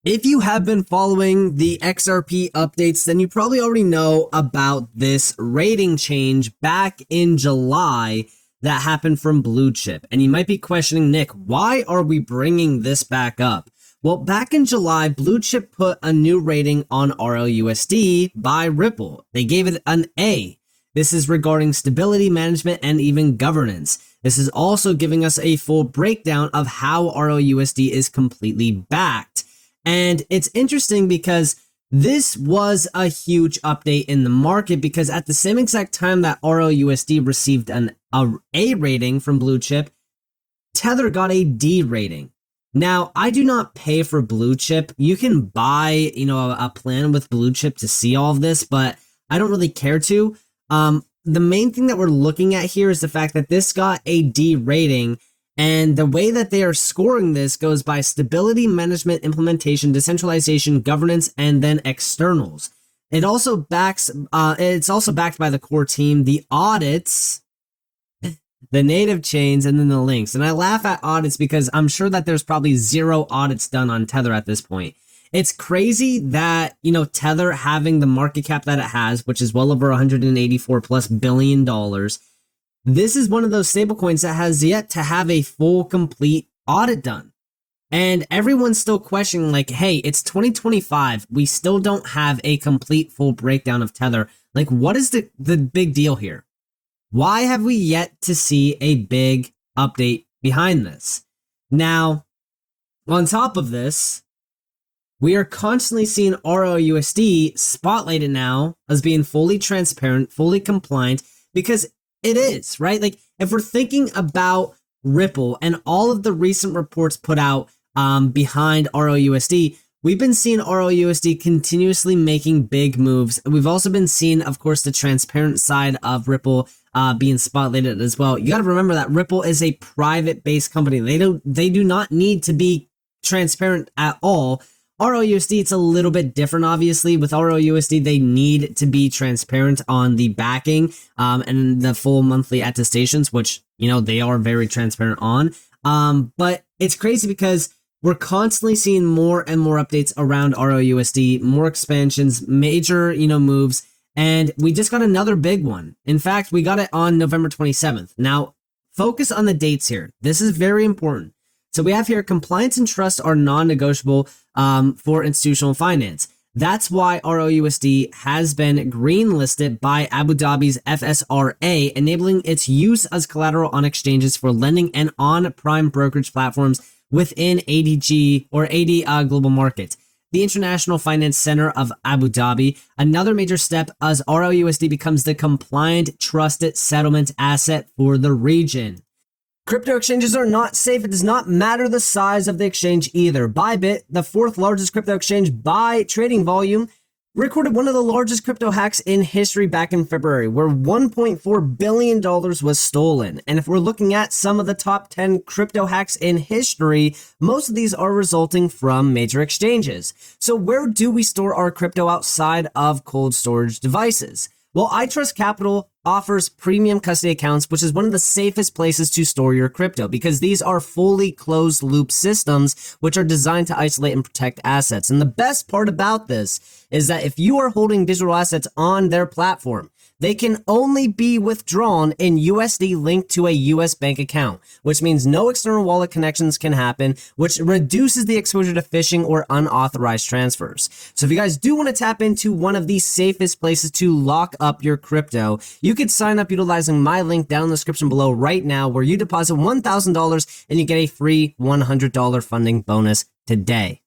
If you have been following the XRP updates, then you probably already know about this rating change back in July that happened from Blue Chip. And you might be questioning, Nick, why are we bringing this back up? Well, back in July, Blue Chip put a new rating on RLUSD by Ripple. They gave it an A. This is regarding stability management and even governance. This is also giving us a full breakdown of how RLUSD is completely backed. And it's interesting because this was a huge update in the market, because at the same exact time that RLUSD received an A rating from Blue Chip, Tether got a D rating. Now, I do not pay for Blue Chip. You can buy, a plan with Blue Chip to see all of this, but I don't really care to. The main thing that we're looking at here is the fact that this got a D rating. And the way that they are scoring this goes by stability, management, implementation, decentralization, governance, and then externals. It also backs, it's also backed by the core team, the audits, the native chains, and then the links. And I laugh at audits because I'm sure that there's probably 0 audits done on Tether at this point. It's crazy that, Tether having the market cap that it has, which is well over $184+ billion. This is one of those stablecoins that has yet to have a full, complete audit done. And everyone's still questioning, like, hey, it's 2025. We still don't have a complete, full breakdown of Tether. Like, what is the big deal here? Why have we yet to see a big update behind this? Now, on top of this, we are constantly seeing RLUSD spotlighted now as being fully transparent, fully compliant, because it is, right? Like, if we're thinking about Ripple and all of the recent reports put out behind RLUSD, we've been seeing RLUSD continuously making big moves. We've also been seeing, of course, the transparent side of Ripple being spotlighted as well. You got to remember that Ripple is a private-based company. They do not need to be transparent at all. RLUSD, it's a little bit different, obviously. With RLUSD, they need to be transparent on the backing and the full monthly attestations, which, they are very transparent on. But it's crazy because we're constantly seeing more and more updates around RLUSD, more expansions, major, moves, and we just got another big one. In fact, we got it on November 27th. Now, focus on the dates here. This is very important. So we have here, compliance and trust are non-negotiable for institutional finance. That's why RLUSD has been green-listed by Abu Dhabi's FSRA, enabling its use as collateral on exchanges for lending and on prime brokerage platforms within ADG or AD Global Markets, the International Finance Center of Abu Dhabi. Another major step as RLUSD becomes the compliant, trusted settlement asset for the region. Crypto exchanges are not safe. It does not matter the size of the exchange either. Bybit, the 4th largest crypto exchange by trading volume, recorded one of the largest crypto hacks in history back in February, where $1.4 billion was stolen. And if we're looking at some of the top 10 crypto hacks in history, most of these are resulting from major exchanges. So where do we store our crypto outside of cold storage devices? Well, iTrust Capital offers premium custody accounts, which is one of the safest places to store your crypto, because these are fully closed loop systems which are designed to isolate and protect assets. And the best part about this is that if you are holding digital assets on their platform, they can only be withdrawn in USD linked to a US bank account, which means no external wallet connections can happen, which reduces the exposure to phishing or unauthorized transfers. So if you guys do want to tap into one of the safest places to lock up your crypto, you could sign up utilizing my link down in the description below right now, where you deposit $1,000 and you get a free $100 funding bonus today.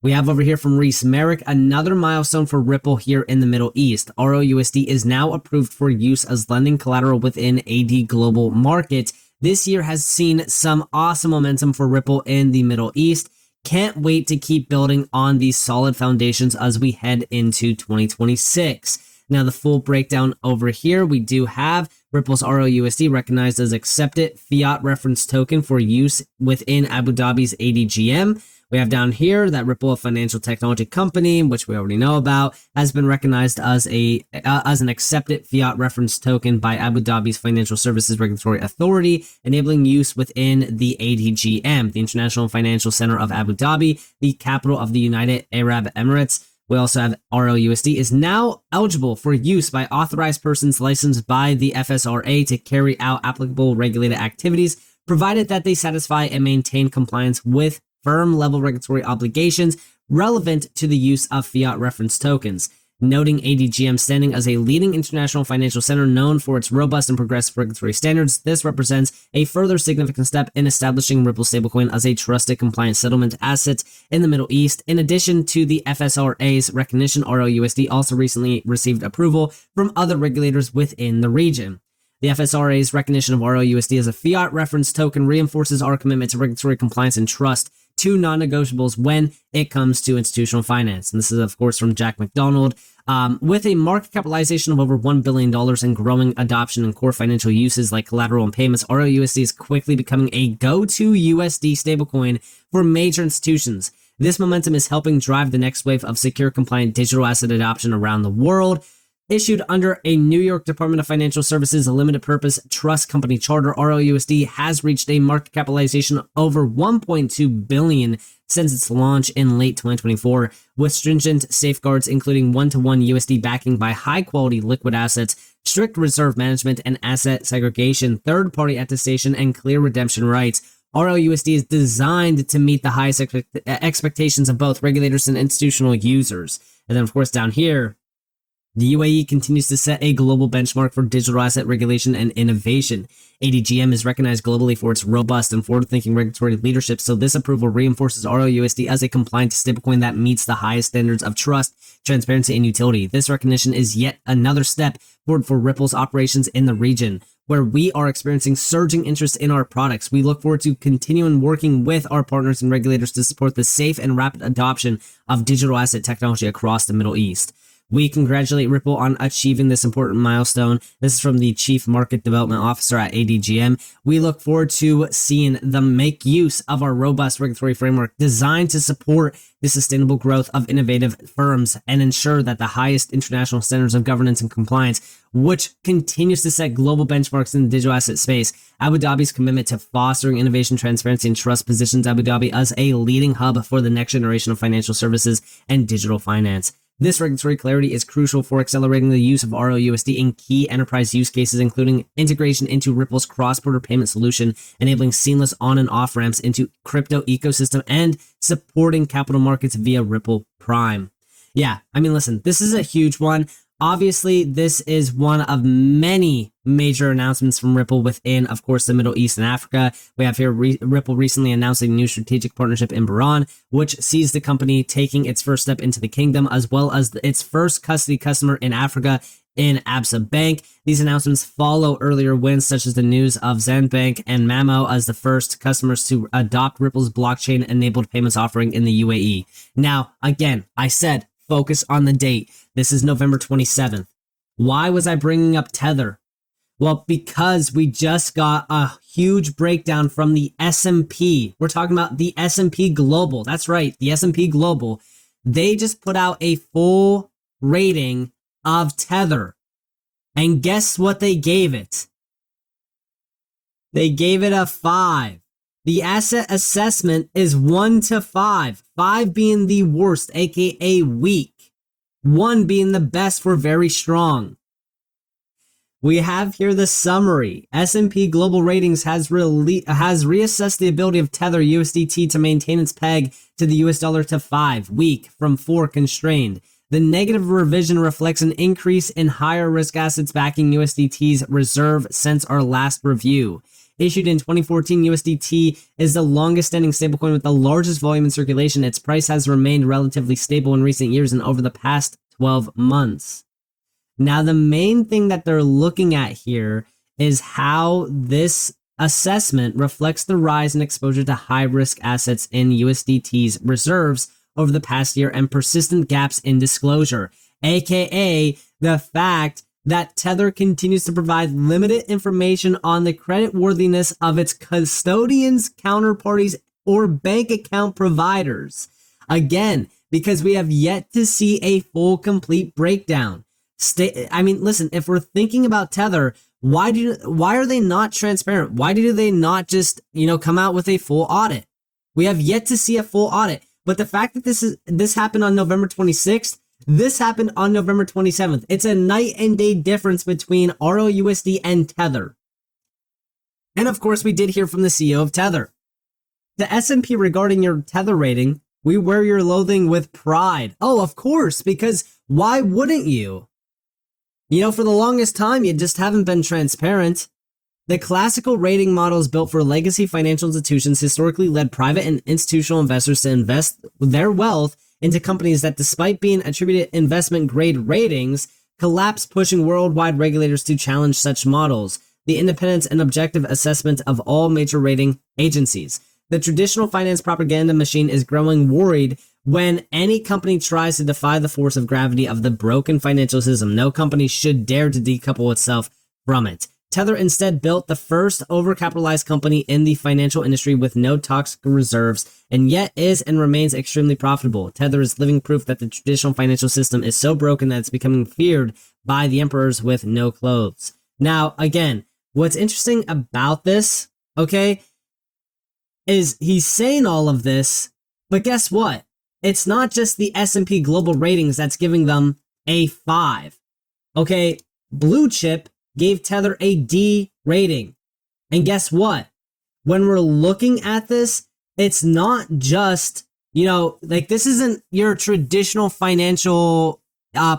We have over here from Reese Merrick, another milestone for Ripple here in the Middle East. RLUSD is now approved for use as lending collateral within AD Global Markets. This year has seen some awesome momentum for Ripple in the Middle East. Can't wait to keep building on these solid foundations as we head into 2026. Now, the full breakdown over here, we do have Ripple's RLUSD recognized as accepted fiat reference token for use within Abu Dhabi's ADGM. We have down here that Ripple, a financial technology company, which we already know about, has been recognized as an accepted fiat reference token by Abu Dhabi's Financial Services Regulatory Authority, enabling use within the ADGM, the International Financial Center of Abu Dhabi, the capital of the United Arab Emirates. We also have RLUSD is now eligible for use by authorized persons licensed by the FSRA to carry out applicable regulated activities, provided that they satisfy and maintain compliance with firm-level regulatory obligations relevant to the use of fiat reference tokens. Noting ADGM standing as a leading international financial center known for its robust and progressive regulatory standards, this represents a further significant step in establishing Ripple stablecoin as a trusted compliant settlement asset in the Middle East. In addition to the FSRA's recognition, RLUSD also recently received approval from other regulators within the region. The FSRA's recognition of RLUSD as a fiat reference token reinforces our commitment to regulatory compliance and trust, two non-negotiables when it comes to institutional finance. And this is, of course, from Jack McDonald. With a market capitalization of over $1 billion and growing adoption in core financial uses like collateral and payments, RLUSD is quickly becoming a go-to USD stablecoin for major institutions. This momentum is helping drive the next wave of secure, compliant digital asset adoption around the world. Issued under a New York Department of Financial Services limited purpose trust company charter, RLUSD has reached a market capitalization of over $1.2 billion since its launch in late 2024, with stringent safeguards including one-to-one USD backing by high-quality liquid assets, strict reserve management and asset segregation, third-party attestation, and clear redemption rights. RLUSD is designed to meet the highest expectations of both regulators and institutional users. And then, of course, down here, the UAE continues to set a global benchmark for digital asset regulation and innovation. ADGM is recognized globally for its robust and forward-thinking regulatory leadership, so this approval reinforces RLUSD as a compliant stablecoin that meets the highest standards of trust, transparency, and utility. This recognition is yet another step forward for Ripple's operations in the region, where we are experiencing surging interest in our products. We look forward to continuing working with our partners and regulators to support the safe and rapid adoption of digital asset technology across the Middle East. We congratulate Ripple on achieving this important milestone. This is from the Chief Market Development Officer at ADGM. We look forward to seeing them make use of our robust regulatory framework designed to support the sustainable growth of innovative firms and ensure that the highest international standards of governance and compliance, which continues to set global benchmarks in the digital asset space. Abu Dhabi's commitment to fostering innovation, transparency, and trust positions Abu Dhabi as a leading hub for the next generation of financial services and digital finance. This regulatory clarity is crucial for accelerating the use of RLUSD in key enterprise use cases, including integration into Ripple's cross-border payment solution, enabling seamless on and off ramps into crypto ecosystem, and supporting capital markets via Ripple Prime. Yeah, I mean, listen, this is a huge one. Obviously, this is one of many major announcements from Ripple within, of course, the Middle East and Africa. We have here Ripple recently announced a new strategic partnership in Bahrain, which sees the company taking its first step into the kingdom, as well as its first custody customer in Africa in Absa Bank. These announcements follow earlier wins, such as the news of Zen Bank and Mamo as the first customers to adopt Ripple's blockchain-enabled payments offering in the UAE. Now, again, I said, focus on the date. This is November 27th. Why was I bringing up Tether? Well, because we just got a huge breakdown from the S&P. We're talking about the S&P Global. That's right, the S&P Global. They just put out a full rating of Tether. And guess what they gave it? They gave it a 5. The asset assessment is 1 to 5. 5 being the worst, aka weak. 1 being the best for very strong. We have here the summary. S&P Global Ratings has reassessed the ability of Tether USDT to maintain its peg to the US dollar to 5, weak, from 4, constrained. The negative revision reflects an increase in higher risk assets backing USDT's reserve since our last review. Issued in 2014, USDT is the longest standing stablecoin with the largest volume in circulation. Its price has remained relatively stable in recent years and over the past 12 months. Now, the main thing that they're looking at here is how this assessment reflects the rise in exposure to high risk assets in USDT's reserves over the past year and persistent gaps in disclosure, aka the fact that Tether continues to provide limited information on the creditworthiness of its custodians, counterparties, or bank account providers. Again, because we have yet to see a full, complete breakdown. Listen, if we're thinking about Tether, why are they not transparent? Why do they not just, come out with a full audit? We have yet to see a full audit. But the fact that this happened on November 26th, this happened on November 27th. It's a night and day difference between RLUSD and Tether. And of course, we did hear from the CEO of Tether. The S&P regarding your Tether rating, we wear your loathing with pride. Oh, of course, because why wouldn't you? For the longest time, you just haven't been transparent. The classical rating models built for legacy financial institutions historically led private and institutional investors to invest their wealth into companies that, despite being attributed investment grade ratings, collapsed, pushing worldwide regulators to challenge such models. The independence and objective assessment of all major rating agencies. The traditional finance propaganda machine is growing worried when any company tries to defy the force of gravity of the broken financial system. No company should dare to decouple itself from it. Tether instead built the first overcapitalized company in the financial industry with no toxic reserves, and yet is and remains extremely profitable. Tether is living proof that the traditional financial system is so broken that it's becoming feared by the emperors with no clothes. Now, again, what's interesting about this, okay, is he's saying all of this, but guess what? It's not just the S&P Global Ratings that's giving them a 5. Okay, Blue Chip gave Tether a D rating. And guess what? When we're looking at this, it's not just, this isn't your traditional financial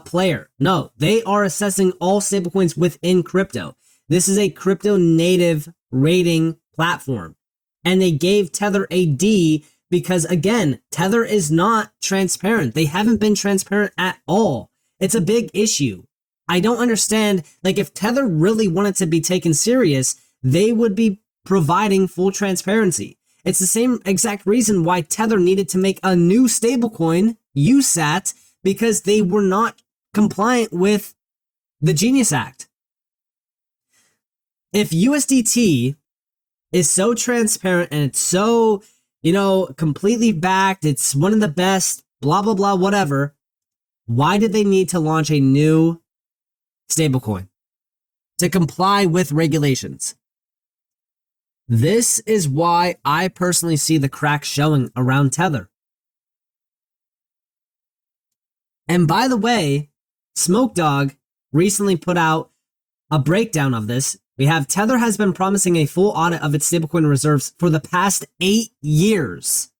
player. No, they are assessing all stablecoins within crypto. This is a crypto native rating platform. And they gave Tether a D because, again, Tether is not transparent. They haven't been transparent at all. It's a big issue. I don't understand, if Tether really wanted to be taken serious, they would be providing full transparency. It's the same exact reason why Tether needed to make a new stablecoin, USAT, because they were not compliant with the Genius Act. If USDT is so transparent and it's so, completely backed, it's one of the best, blah, blah, blah, whatever, why did they need to launch a new stablecoin? To comply with regulations. This is why I personally see the cracks showing around Tether. And by the way, Smoke Dog recently put out a breakdown of this. We have Tether has been promising a full audit of its stablecoin reserves for the past 8 years.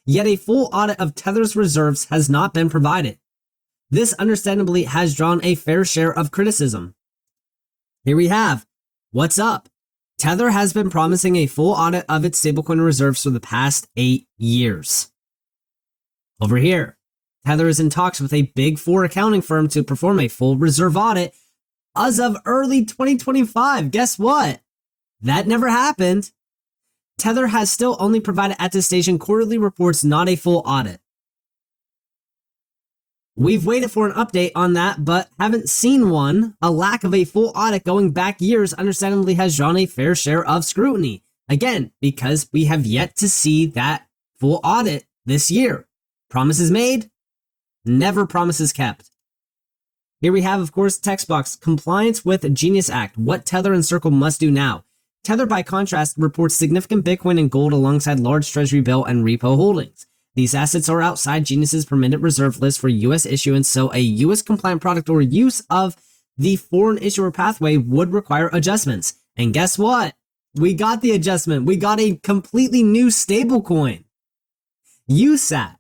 Yet a full audit of Tether's reserves has not been provided. This understandably has drawn a fair share of criticism. Here we have, what's up? Tether has been promising a full audit of its stablecoin reserves for the past 8 years. Over here, Tether is in talks with a Big Four accounting firm to perform a full reserve audit as of early 2025. Guess what? That never happened. Tether has still only provided attestation quarterly reports, not a full audit. We've waited for an update on that, but haven't seen one. A lack of a full audit going back years understandably has drawn a fair share of scrutiny. Again, because we have yet to see that full audit this year. Promises made, never promises kept. Here we have, of course, text box, compliance with Genius Act, what Tether and Circle must do now. Tether, by contrast, reports significant Bitcoin and gold alongside large treasury bill and repo holdings. These assets are outside Genius's permitted reserve list for U.S. issuance, so a U.S. compliant product or use of the foreign issuer pathway would require adjustments. And guess what? We got the adjustment. We got a completely new stablecoin, USAT.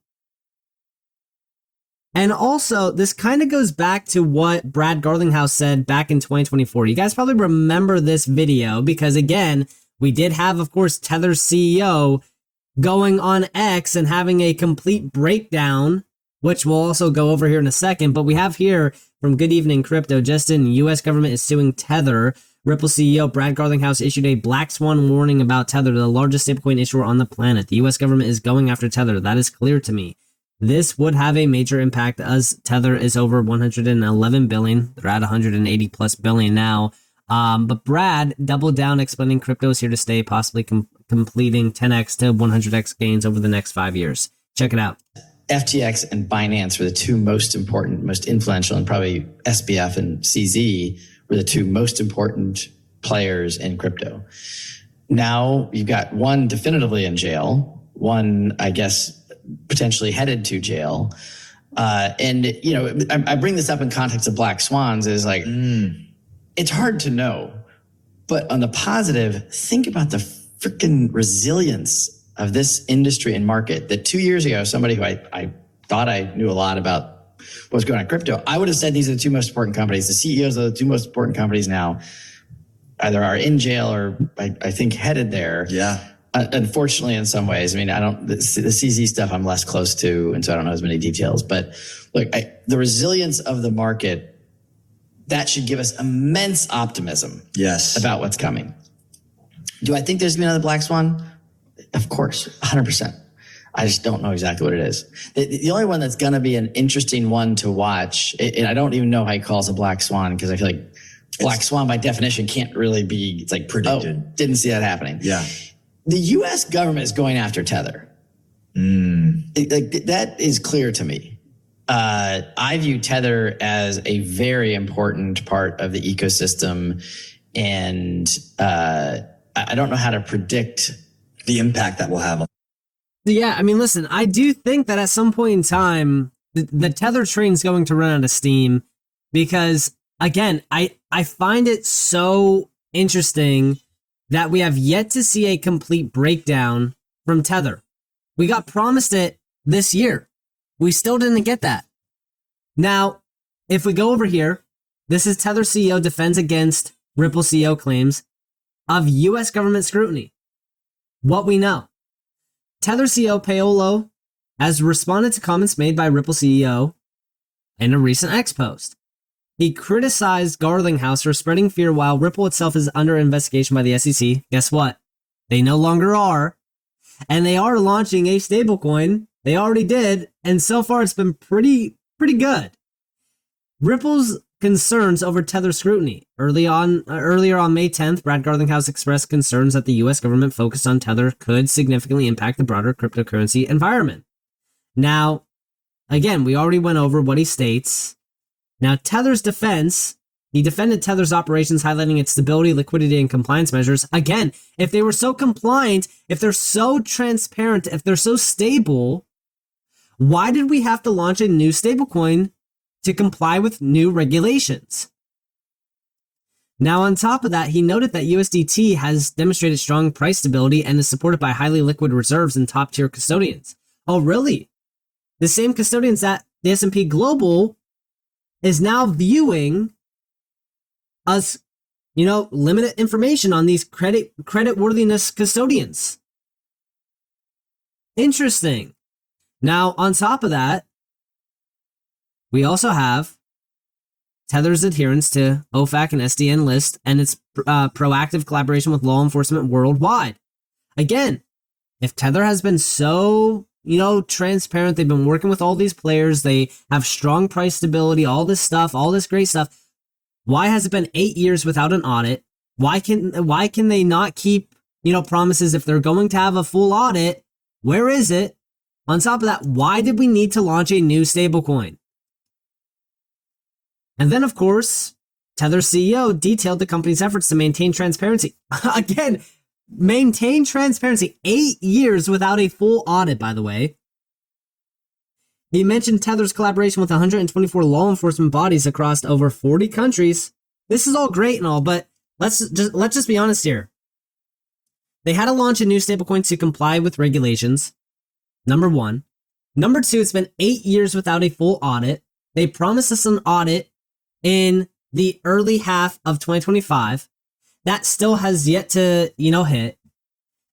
And also, this kind of goes back to what Brad Garlinghouse said back in 2024. You guys probably remember this video because, again, we did have, of course, Tether's CEO going on X and having a complete breakdown, which we'll also go over here in a second. But we have here from Good Evening Crypto, just in, U.S. government is suing Tether. Ripple CEO Brad Garlinghouse issued a black swan warning about Tether, the largest stablecoin issuer on the planet. The U.S. government is going after Tether. That is clear to me. This would have a major impact as Tether is over 111 billion. They're at 180 plus billion now. But Brad doubled down explaining crypto is here to stay, possibly completing 10x to 100x gains over the next 5 years. Check it out. FTX and Binance were the two most important, most influential, and probably SBF and CZ were the two most important players in crypto. Now you've got one definitively in jail, one, I guess, potentially headed to jail. And, you know, I bring this up in context of black swans is like, it's hard to know. But on the positive, think about the freaking resilience of this industry and market that 2 years ago, somebody who I thought I knew a lot about what was going on in crypto, I would have said these are the two most important companies. The CEOs of the two most important companies now either are in jail or I think headed there. Yeah. Unfortunately, in some ways, I mean, the CZ stuff I'm less close to, and so I don't know as many details. But look, the resilience of the market, that should give us immense optimism. Yes. About what's coming. Do I think there's going to be another black swan? Of course, 100%. I just don't know exactly what it is. The only one that's going to be an interesting one to watch, and I don't even know how he calls a black swan because I feel like black swan by definition can't really be, it's like predicted. Oh, didn't see that happening. Yeah. The U.S. government is going after Tether. That is clear to me. I view Tether as a very important part of the ecosystem, and I don't know how to predict the impact that will have. Yeah, I mean, listen, I do think that at some point in time, the Tether train is going to run out of steam because, again, I find it so interesting that we have yet to see a complete breakdown from Tether. We got promised it this year. We still didn't get that. Now, if we go over here, this is Tether CEO defends against Ripple CEO claims of U.S. government scrutiny. What we know. Tether CEO Paolo has responded to comments made by Ripple CEO in a recent X post. He criticized Garlinghouse for spreading fear while Ripple itself is under investigation by the SEC. Guess what? They no longer are. And they are launching a stablecoin. They already did. And so far it's been pretty good. Ripple's concerns over Tether scrutiny. Earlier on May 10th, Brad Garlinghouse expressed concerns that the U.S. government focused on Tether could significantly impact the broader cryptocurrency environment. Now, again, we already went over what he states. Now, Tether's defense, he defended Tether's operations, highlighting its stability, liquidity, and compliance measures. Again, if they were so compliant, if they're so transparent, if they're so stable, why did we have to launch a new stablecoin to comply with new regulations? Now, on top of that, he noted that USDT has demonstrated strong price stability and is supported by highly liquid reserves and top-tier custodians. Oh, really? The same custodians that the S&P Global is now viewing as, limited information on these creditworthiness custodians. Interesting. Now, on top of that, we also have Tether's adherence to OFAC and SDN list and its proactive collaboration with law enforcement worldwide. Again, if Tether has been so, transparent, they've been working with all these players, they have strong price stability, all this stuff, all this great stuff. Why has it been 8 years without an audit? Why can they not keep, promises if they're going to have a full audit? Where is it? On top of that, why did we need to launch a new stablecoin? And then, of course, Tether CEO detailed the company's efforts to maintain transparency. Again, maintain transparency. 8 years without a full audit, by the way. He mentioned Tether's collaboration with 124 law enforcement bodies across over 40 countries. This is all great and all, but let's just be honest here. They had to launch a new stablecoin to comply with regulations. Number one. Number two, it's been 8 years without a full audit. They promised us an audit in the early half of 2025. That still has yet to, hit.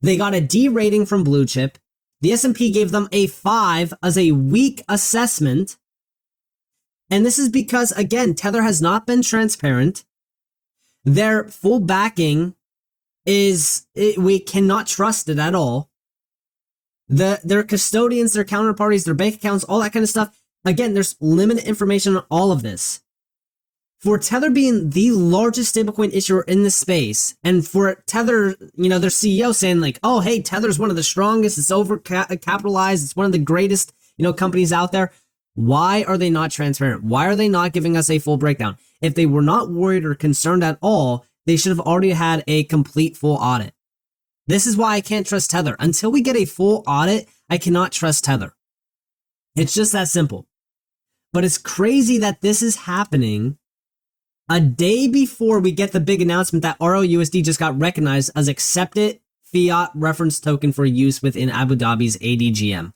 They got a D rating from Blue Chip. The S&P gave them a 5 as a weak assessment. And this is because, again, Tether has not been transparent. Their full backing we cannot trust it at all. Their custodians, their counterparties, their bank accounts, all that kind of stuff. Again, there's limited information on all of this. For Tether being the largest stablecoin issuer in the space, and for Tether, you know, their CEO saying like, oh, hey, Tether's one of the strongest, it's overcapitalized, it's one of the greatest, you know, companies out there. Why are they not transparent? Why are they not giving us a full breakdown? If they were not worried or concerned at all, they should have already had a complete full audit. This is why I can't trust Tether. Until we get a full audit, I cannot trust Tether. It's just that simple. But it's crazy that this is happening a day before we get the big announcement that RLUSD just got recognized as accepted fiat reference token for use within Abu Dhabi's ADGM.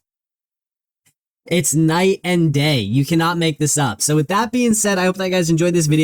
It's night and day. You cannot make this up. So with that being said, I hope that you guys enjoyed this video.